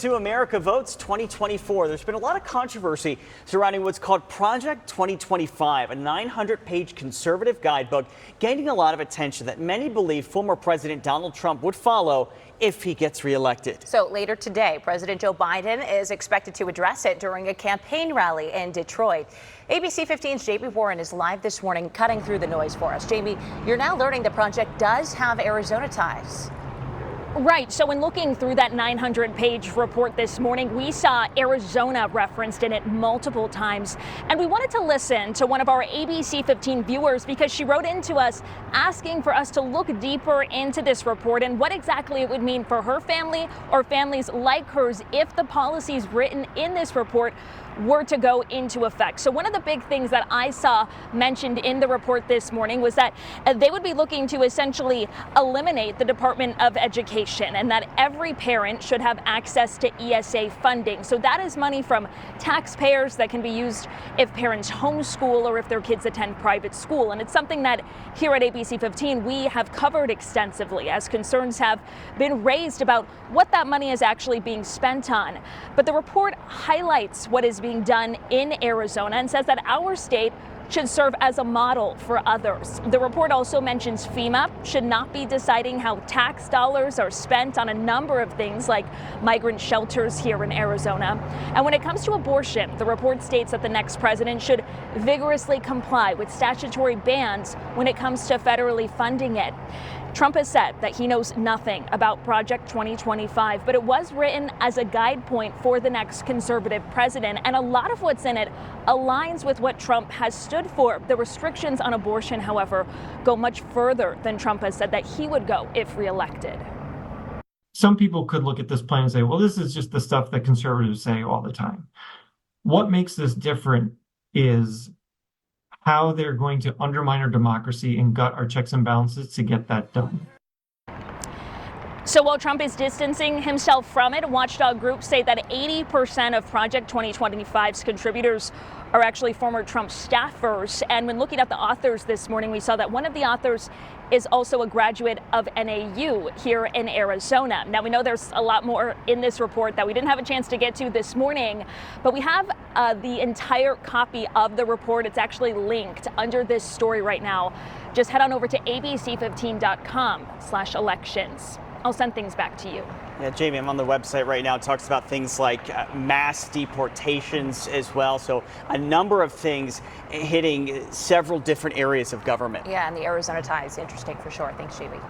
to America Votes 2024. There's been a lot of controversy surrounding what's called Project 2025, a 900-page conservative guidebook gaining a lot of attention that many believe former President Donald Trump would follow if he gets reelected. So later today, President Joe Biden is expected to address it during a campaign rally in Detroit. ABC 15's Jamie Warren is live this morning, cutting through the noise for us. Jamie, you're now learning the project does have Arizona ties. Right. So in looking through that 900-page report this morning, we saw Arizona referenced in it multiple times. And we wanted to listen to one of our ABC 15 viewers because she wrote into us asking for us to look deeper into this report and what exactly it would mean for her family or families like hers if the policies written in this report were to go into effect. So one of the big things that I saw mentioned in the report this morning was that they would be looking to essentially eliminate the Department of Education and that every parent should have access to ESA funding. So that is money from taxpayers that can be used if parents homeschool or if their kids attend private school. And it's something that here at ABC 15 we have covered extensively as concerns have been raised about what that money is actually being spent on. But the report highlights what is being done in Arizona and says that our state should serve as a model for others. The report also mentions FEMA should not be deciding how tax dollars are spent on a number of things like migrant shelters here in Arizona. And when it comes to abortion, the report states that the next president should vigorously comply with statutory bans when it comes to federally funding it. Trump has said that he knows nothing about Project 2025, but it was written as a guide point for the next conservative president. And a lot of what's in it aligns with what Trump has stood for. The restrictions on abortion, however, go much further than Trump has said that he would go if reelected. Some people could look at this plan and say, well, this is just the stuff that conservatives say all the time. What makes this different is how they're going to undermine our democracy and gut our checks and balances to get that done. So while Trump is distancing himself from it, watchdog groups say that 80% of Project 2025's contributors are actually former Trump staffers. And when looking at the authors this morning, we saw that one of the authors is also a graduate of NAU here in Arizona. Now, we know there's a lot more in this report that we didn't have a chance to get to this morning, but we have the entire copy of the report. It's actually linked under this story right now. Just head on over to abc15.com/elections. I'll send things back to you. Yeah, Jamie, I'm on the website right now. It talks about things like mass deportations as well. So a number of things hitting several different areas of government. Yeah, and the Arizona tie is interesting for sure. Thanks, Jamie.